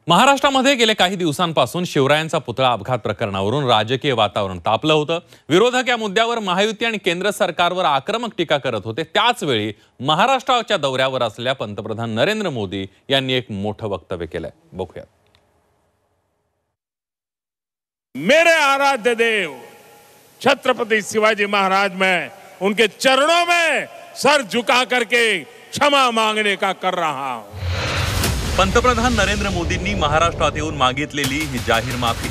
महाराष्ट्रामध्ये गेले काही दिवसांपासून शिवरायांचा पुतळा अपघात प्रकरणावरून राजकीय वातावरण तापलं होतं। विरोधक या मुद्द्यावर महायुती आणि केंद्र सरकारवर आक्रमक टीका करत होते। त्याच वेळी महाराष्ट्राच्या दौऱ्यावर असलेल्या पंतप्रधान नरेंद्र मोदी यांनी एक मोठं वक्तव्य केलंय। बघूया। मेरे आराध्य देव छत्रपति शिवाजी महाराज मैं उनके चरणों में सर झुका करके क्षमा मांगने का कर रहा हूं। पंतप्रधान नरेंद्र मोदींनी महाराष्ट्रात येऊन मागितलेली ही जाहीर माफी।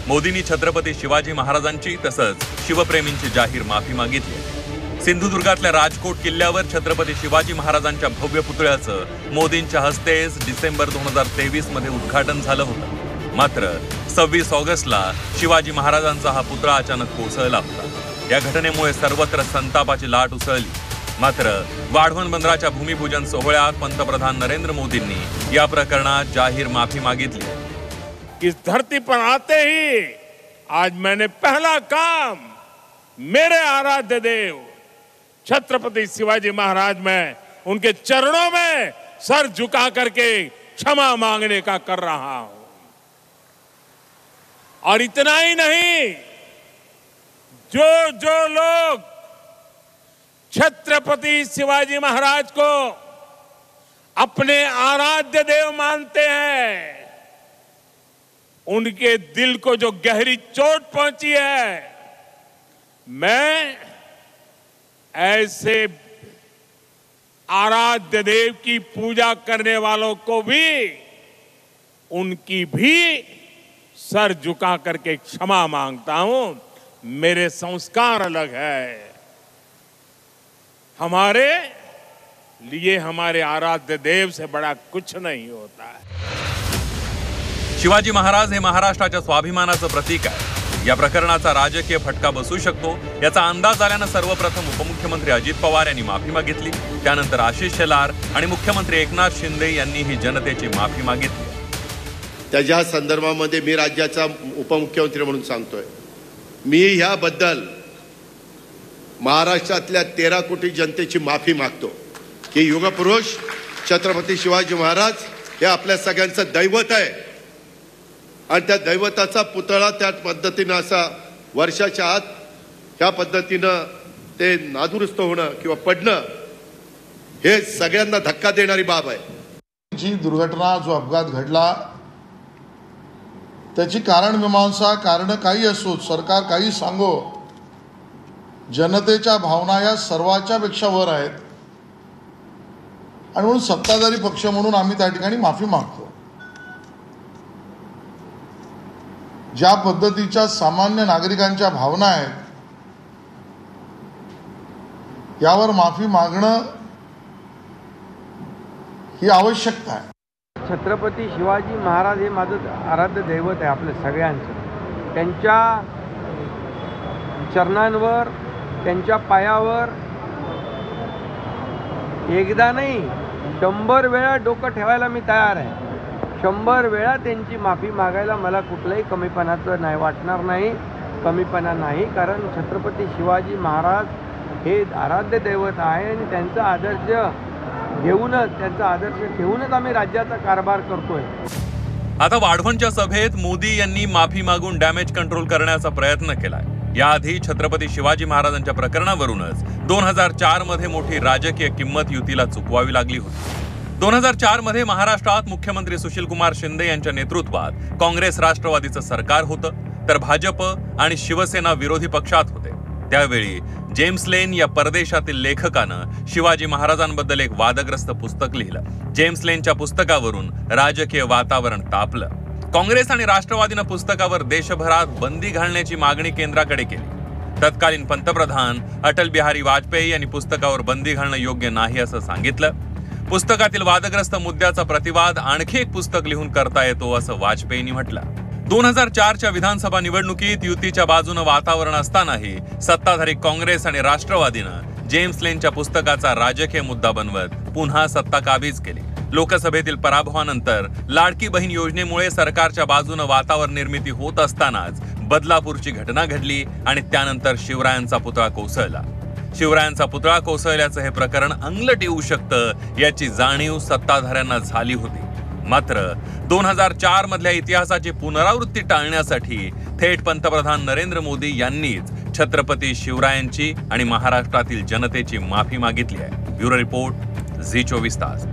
मोदींनी छत्रपती शिवाजी महाराजांची तसंच शिवप्रेमींची जाहीर माफी मागितली। सिंधुदुर्गातल्या राजकोट किल्ल्यावर छत्रपती शिवाजी महाराजांच्या भव्य पुतळ्याचं मोदींच्या हस्तेच डिसेंबर 2023 मध्ये उद्घाटन झालं होतं। मात्र 26 ऑगस्टला शिवाजी महाराजांचा हा पुतळा अचानक कोसळला होता। या घटनेमुळे सर्वत्र संतापाची लाट उसळली। मात्र वाढवण बंदराच्या भूमिपूजन सोहळ्यात पंतप्रधान नरेंद्र मोदींनी या प्रकरणात जाहीर माफी मागितली। इस धरती पर आते ही आज मैंने पहला काम मेरे आराध्य देव छत्रपति शिवाजी महाराज में उनके चरणों में सर झुका करके क्षमा मांगने का कर रहा हूं। और इतना ही नहीं, जो लोग छत्रपति शिवाजी महाराज को अपने आराध्य देव मानते हैं, उनके दिल को जो गहरी चोट पहुंची है, मैं ऐसे आराध्य देव की पूजा करने वालों को भी उनकी भी सर झुका करके क्षमा मांगता हूं। मेरे संस्कार अलग है। हमारे लिए हमारे आराध्य देव से बड़ा कुछ नहीं होता है। शिवाजी महाराज हे महाराष्ट्राच्या स्वाभिमानाचं प्रतीक आहे। या प्रकरणाचा राजकीय फटका बसू शकतो याचा अंदाज आल्यानं सर्वप्रथम उपमुख्यमंत्री अजित पवार यांनी माफी मागितली। त्यानंतर आशिष शेलार आणि मुख्यमंत्री एकनाथ शिंदे यांनी ही जनतेची माफी मागितली। त्याच्या संदर्भामध्ये मी राज्याचा उपमुख्यमंत्री म्हणून सांगतोय, मी ह्याबद्दल महाराष्ट्रातल्या 13 कोटी जनतेची माफी मागतो की युगपुरुष छत्रपती शिवाजी महाराज हे आपल्या सगळ्यांचं दैवत आहे आणि त्या दैवताचा पुतळा त्या पद्धतीनं असा वर्षाच्या आत ह्या पद्धतीनं ते नादुरुस्त होणं किंवा पडणं हे सगळ्यांना धक्का देणारी बाब आहे। जी दुर्घटना जो अपघात घडला त्याची कारण मीमांसा कारण काही असो, सरकार काही सांगो, जनतेच्या भावना या सर्वाच्या पेक्षा वर आहेत आणि म्हणून सत्ताधारी पक्ष म्हणून आम्ही त्या ठिकाणी माफी मागतो। ज्या पद्धतीच्या सामान्य नागरिकांच्या भावना आहेत यावर माफी मागणं ही आवश्यकता आहे। छत्रपती शिवाजी महाराज हे माझं आराध्य दैवत आहे आपल्या सगळ्यांचं। त्यांच्या चरणांवर त्यांच्या पायावर एकदा नाही 100 वेळा डोकं ठेवायला मी तयार आहे। 100 वेळा त्यांची माफी मागायला मला कुठलाही कमीपणाचं नाही वाटणार नाही, कमीपणा नाही। कारण छत्रपती शिवाजी महाराज हे आराध्य दैवत आहे आणि त्यांचा आदर्श घेऊनच त्यांचा आदर्श ठेवूनच आम्ही राज्याचा कारभार करतोय। आता वाढवणच्या सभेत मोदी यांनी माफी मागून डॅमेज कंट्रोल करण्याचा प्रयत्न केलाय। याआधी छत्रपती शिवाजी महाराजांच्या प्रकरणावरूनच 2004 मध्ये मोठी राजकीय किंमत युतीला चुकवावी लागली होती। 2004 मध्ये महाराष्ट्रात मुख्यमंत्री सुशीलकुमार शिंदे यांच्या नेतृत्वात काँग्रेस राष्ट्रवादीचं सरकार होतं, तर भाजप आणि शिवसेना विरोधी पक्षात होते। त्यावेळी जेम्स लेन या परदेशातील लेखकानं शिवाजी महाराजांबद्दल एक वादग्रस्त पुस्तक लिहिलं। जेम्स लेनच्या पुस्तकावरून राजकीय वातावरण तापलं। काँग्रेस आणि राष्ट्रवादीनं पुस्तकावर देशभरात बंदी घालण्याची मागणी केंद्राकडे केली। तत्कालीन पंतप्रधान अटल बिहारी वाजपेयी यांनी पुस्तकावर बंदी घालणं योग्य नाही असं सांगितलं। पुस्तकातील वादग्रस्त मुद्द्याचा प्रतिवाद आणखी एक पुस्तक लिहून करता येतो असं वाजपेयींनी म्हटलं। 2004च्या विधानसभा निवडणुकीत युतीच्या बाजूनं वातावरण असतानाही सत्ताधारी काँग्रेस आणि राष्ट्रवादीनं जेम्स लेनच्या पुस्तकाचा राजकीय मुद्दा बनवत पुन्हा सत्ता काबीज केली। लोकसभेतील पराभवानंतर लाडकी बहीण योजनेमुळे सरकारच्या बाजूनं वातावरण निर्मिती होत असतानाच बदलापूरची घटना घडली आणि त्यानंतर शिवरायांचा पुतळा कोसळला। शिवरायांचा पुतळा कोसळल्याचं हे प्रकरण अंगलट येऊ शकतं याची जाणीव सत्ताधाऱ्यांना झाली होती। मात्र 2004 मधल्या इतिहासाची पुनरावृत्ती टाळण्यासाठी थेट पंतप्रधान नरेंद्र मोदी यांनीच छत्रपती शिवरायांची आणि महाराष्ट्रातील जनतेची माफी मागितली आहे. ब्युरो रिपोर्ट, झी 24 तास.